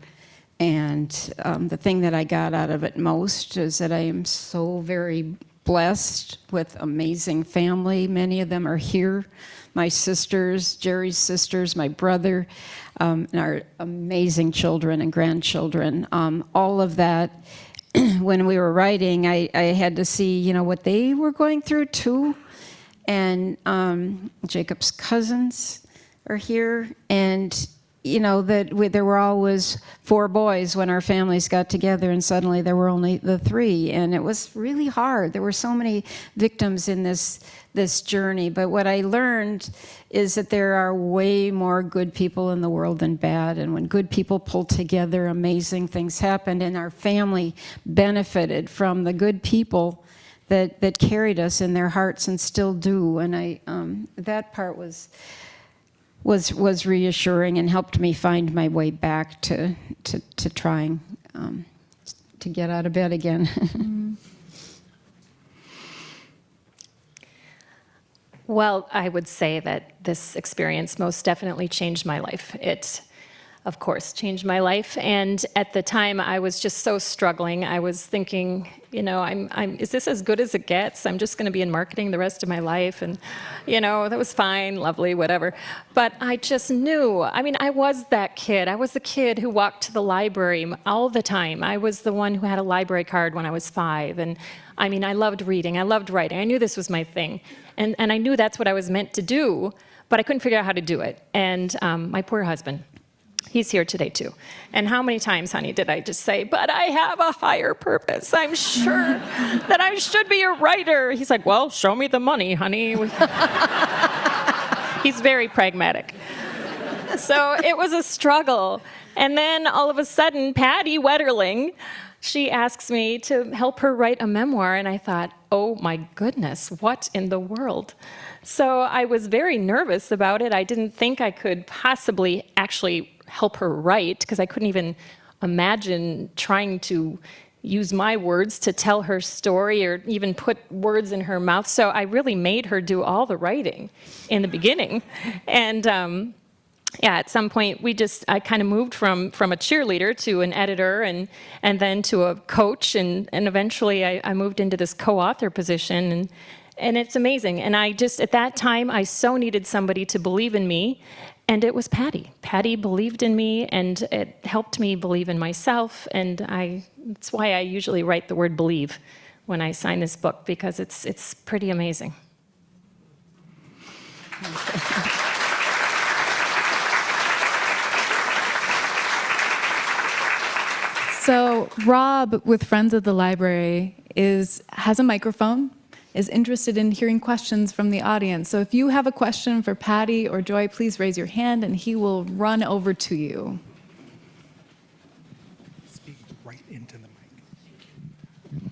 And the thing that I got out of it most is that I am so very blessed with amazing family. Many of them are here. My sisters, Jerry's sisters, my brother, and our amazing children and grandchildren. All of that, when we were writing, I had to see, what they were going through too. And Jacob's cousins are here. And there were always 4 boys when our families got together, and suddenly there were only the 3, and it was really hard. There were so many victims in this journey, but what I learned is that there are way more good people in the world than bad, and when good people pull together, amazing things happened, and our family benefited from the good people that carried us in their hearts and still do, and that part was reassuring and helped me find my way back to trying to get out of bed again. Well, I would say that this experience most definitely changed my life. It, of course, changed my life. And at the time, I was just so struggling. I was thinking, is this as good as it gets? I'm just going to be in marketing the rest of my life. And, that was fine, lovely, whatever. But I just knew. I was that kid. I was the kid who walked to the library all the time. I was the one who had a library card when I was 5. And, I loved reading. I loved writing. I knew this was my thing. And I knew that's what I was meant to do, but I couldn't figure out how to do it. And my poor husband, he's here today too. And how many times, honey, did I just say, but I have a higher purpose. I'm sure that I should be a writer. He's like, well, show me the money, honey. He's very pragmatic. So it was a struggle. And then all of a sudden, Patty Wetterling, she asks me to help her write a memoir. And I thought, oh my goodness, what in the world? So I was very nervous about it. I didn't think I could possibly actually help her write, because I couldn't even imagine trying to use my words to tell her story or even put words in her mouth. So I really made her do all the writing in the beginning. And at some point, I kind of moved from a cheerleader to an editor and then to a coach. And eventually I moved into this co-author position. And it's amazing. And at that time, I so needed somebody to believe in me. And it was Patty. Patty believed in me, and it helped me believe in myself. And that's why I usually write the word believe when I sign this book, because it's pretty amazing. So Rob, with Friends of the Library, has a microphone, is interested in hearing questions from the audience. So if you have a question for Patty or Joy, please raise your hand and he will run over to you. Speak right into the mic.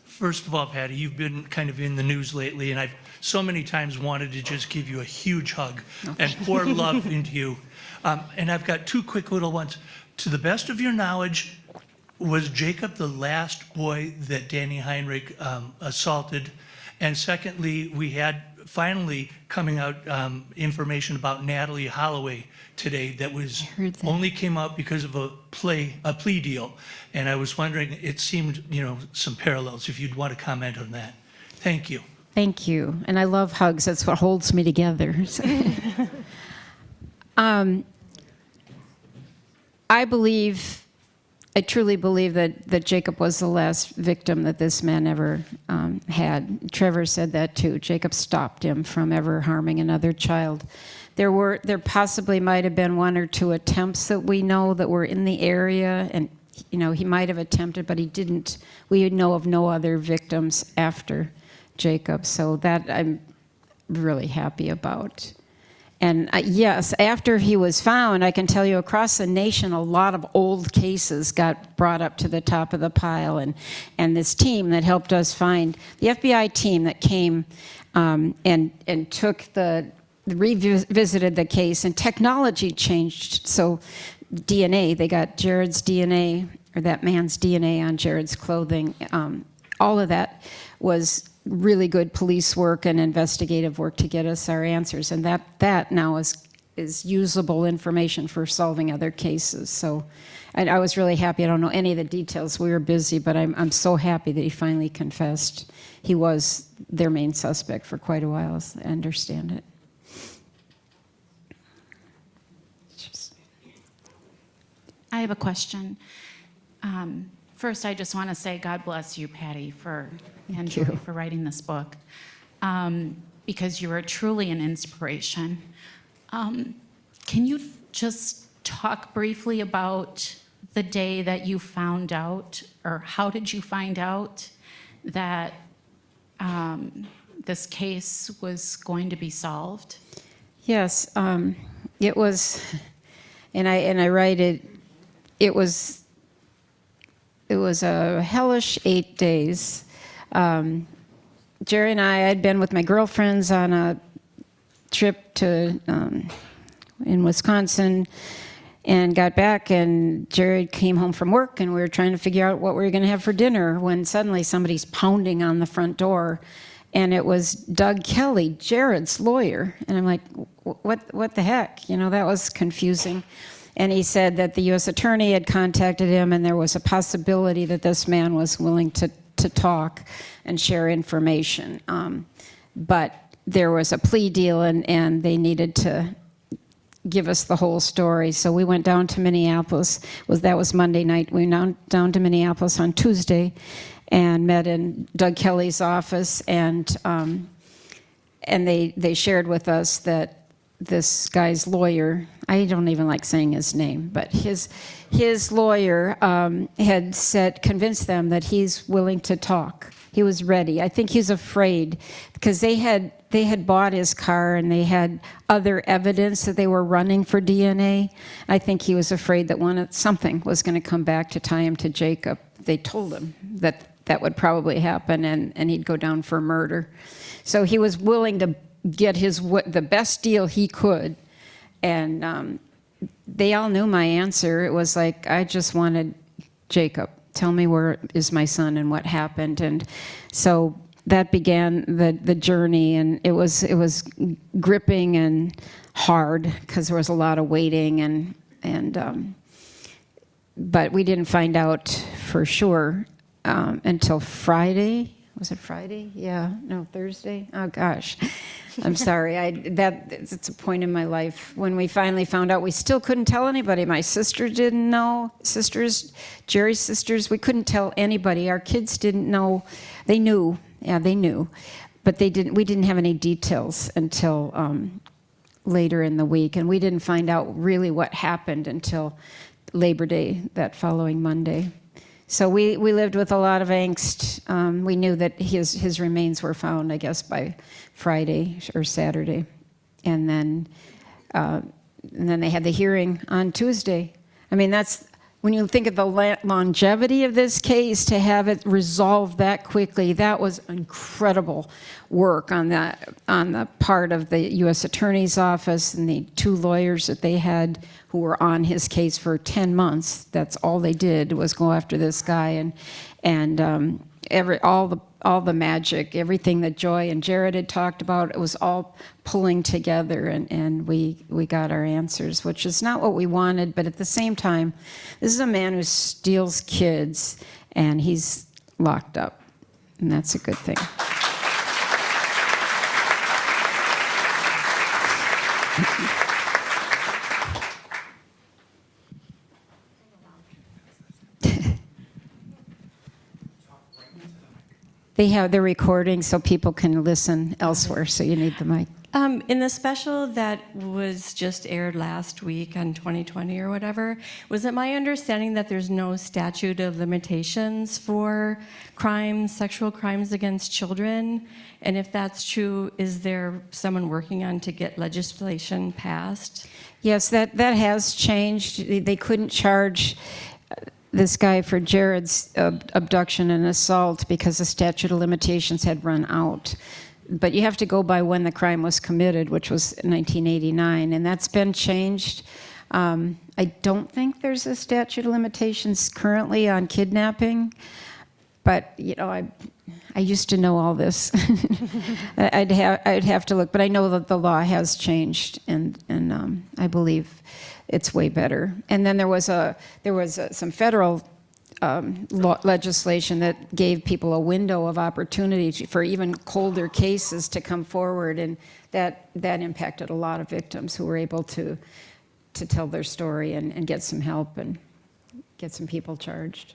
First of all, Patty, you've been kind of in the news lately, and I've so many times wanted to just give you a huge hug and pour love into you. And I've got two quick little ones. To the best of your knowledge, was Jacob the last boy that Danny Heinrich assaulted? And secondly, we had finally coming out information about Natalie Holloway today that was only came out because of a plea deal. And I was wondering, it seemed, some parallels, if you'd want to comment on that. Thank you. Thank you. And I love hugs. That's what holds me together. I truly believe that Jacob was the last victim that this man ever had. Trevor said that too. Jacob stopped him from ever harming another child. There possibly might have been one or two attempts that we know that were in the area, and he might have attempted, but he didn't. We know of no other victims after Jacob, so that I'm really happy about. And yes, after he was found, I can tell you across the nation, a lot of old cases got brought up to the top of the pile. And this team that helped us find, the FBI team that came and took revisited the case, and technology changed. So DNA, they got Jared's DNA, or that man's DNA on Jared's clothing. All of that was really good police work and investigative work to get us our answers, and that now is usable information for solving other cases. So I was really happy. I don't know any of the details. We were busy, but I'm so happy that he finally confessed. He was their main suspect for quite a while, as I understand it. I have a question. First, I just want to say God bless you, Patty, and Joy for writing this book, because you are truly an inspiration. Can you just talk briefly about the day that you found out, or how did you find out that this case was going to be solved? Yes, it was, and I write it. It was a hellish 8 days. Jerry and I had been with my girlfriends on a trip to in Wisconsin, and got back, and Jared came home from work, and we were trying to figure out what we were going to have for dinner when suddenly somebody's pounding on the front door, and it was Doug Kelly, Jared's lawyer. And I'm like, what the heck? That was confusing. And he said that the U.S. attorney had contacted him, and there was a possibility that this man was willing to talk and share information. But there was a plea deal, and they needed to give us the whole story. So we went down to Minneapolis. That was Monday night. We went down to Minneapolis on Tuesday and met in Doug Kelly's office, and they shared with us that this guy's lawyer, I don't even like saying his name, but his lawyer had convinced them that he's willing to talk. He was ready. I think he's afraid because they had bought his car, and they had other evidence that they were running for DNA. I think he was afraid that something was going to come back to tie him to Jacob. They told him that would probably happen, and he'd go down for murder. So he was willing to get the best deal he could, and they all knew my answer. It was like, I just wanted Jacob. Tell me where is my son and what happened. And so that began the journey, and it was gripping and hard because there was a lot of waiting, but we didn't find out for sure until Friday. Was it Friday? Yeah, no, Thursday. Oh gosh, I'm sorry. It's a point in my life when we finally found out. We still couldn't tell anybody. My sister didn't know. Jerry's sisters, we couldn't tell anybody. Our kids didn't know. They knew. Yeah, they knew, but they didn't. We didn't have any details until later in the week, and we didn't find out really what happened until Labor Day, that following Monday. So we lived with a lot of angst. We knew that his remains were found, I guess, by Friday or Saturday. And then they had the hearing on Tuesday. I mean, that's, when you think of the longevity of this case, to have it resolved that quickly, that was incredible work on the part of the U.S. Attorney's Office and the 2 lawyers that they had who were on his case for 10 months. That's all they did, was go after this guy, and all the magic, everything that Joy and Jared had talked about, it was all pulling together, and we got our answers, which is not what we wanted, but at the same time, this is a man who steals kids, and he's locked up, and that's a good thing. They have the recording so people can listen elsewhere, so you need the mic. In the special that was just aired last week on 2020 or whatever, was it my understanding that there's no statute of limitations for crimes, sexual crimes against children? And if that's true, is there someone working on to get legislation passed? Yes, that has changed. They couldn't charge this guy for Jared's abduction and assault because the statute of limitations had run out. But you have to go by when the crime was committed, which was 1989, and that's been changed. I don't think there's a statute of limitations currently on kidnapping, but I used to know all this. I'd have to look, but I know that the law has changed, and I believe it's way better. And then there was some federal legislation that gave people a window of opportunity for even colder cases to come forward, and that impacted a lot of victims who were able to tell their story and get some help and get some people charged.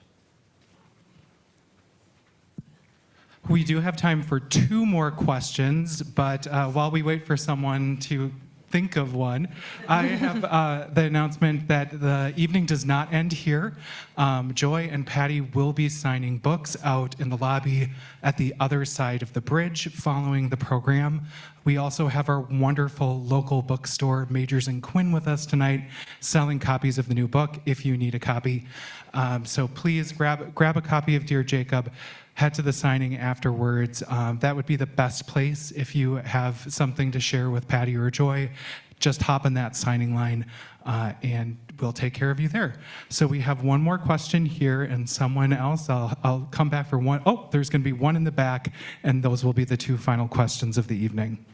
We do have time for 2 more questions, but while we wait for someone to think of one, I have the announcement that the evening does not end here. Joy and Patty will be signing books out in the lobby at the other side of the bridge following the program. We also have our wonderful local bookstore, Majors and Quinn, with us tonight, selling copies of the new book if you need a copy. So please grab a copy of Dear Jacob. Head to the signing afterwards. That would be the best place if you have something to share with Patty or Joy. Just hop in that signing line and we'll take care of you there. So we have one more question here and someone else. I'll come back for one. Oh, there's going to be one in the back, and those will be the 2 final questions of the evening.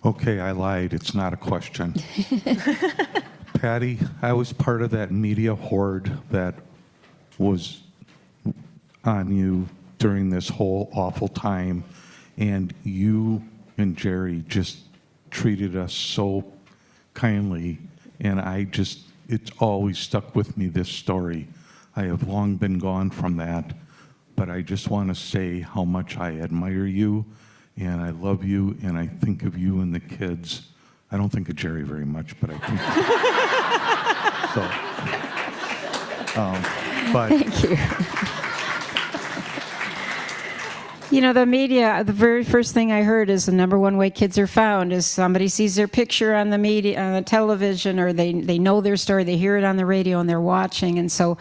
Okay, I lied. It's not a question. Patty, I was part of that media horde that was on you during this whole awful time, and you and Jerry just treated us so kindly, and it's always stuck with me, this story. I have long been gone from that, but I just want to say how much I admire you, and I love you, and I think of you and the kids. I don't think of Jerry very much, but I think so. But Thank you. You know, the media, the very first thing I heard is the number one way kids are found is somebody sees their picture on the media, on the television, or they know their story, they hear it on the radio, and they're watching. And so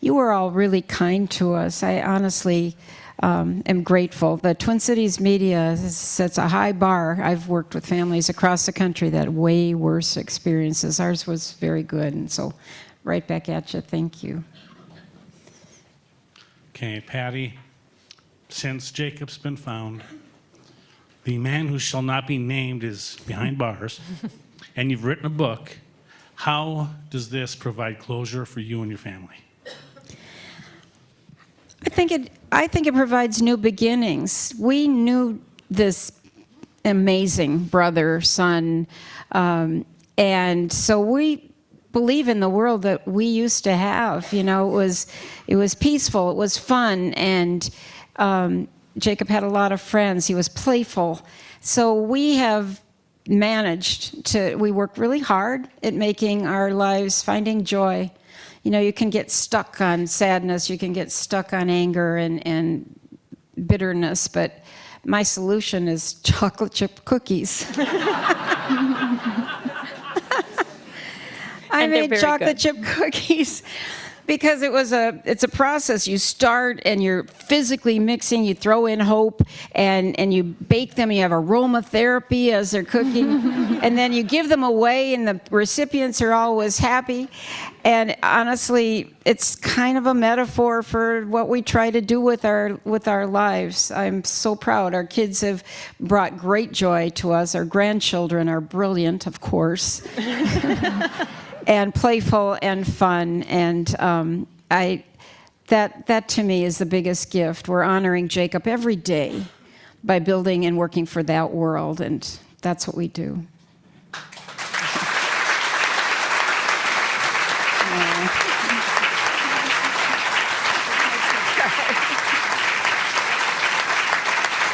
you were all really kind to us. I honestly am grateful. The Twin Cities media sets a high bar. I've worked with families across the country that had way worse experiences. Ours was very good, and so right back at you. Thank you. Okay, Patty. Since Jacob's been found, the man who shall not be named is behind bars, and you've written a book. How does this provide closure for you and your family? I think it provides new beginnings. We knew this amazing brother, son, and so we believe in the world that we used to have. You know, it was peaceful, it was fun, and Jacob had a lot of friends. He was playful. So we have we work really hard at making our lives, finding joy. You know, you can get stuck on sadness, you can get stuck on anger and bitterness, but my solution is chocolate chip cookies. I And they're made very chocolate good. chip cookies because it's a process. You start and you're physically mixing, you throw in hope and you bake them. You have aromatherapy as they're cooking. And then you give them away and the recipients are always happy. And honestly, it's kind of a metaphor for what we try to do with our lives. I'm so proud. Our kids have brought great joy to us. Our grandchildren are brilliant, of course. And playful and fun, and that to me is the biggest gift. We're honoring Jacob every day by building and working for that world, and that's what we do.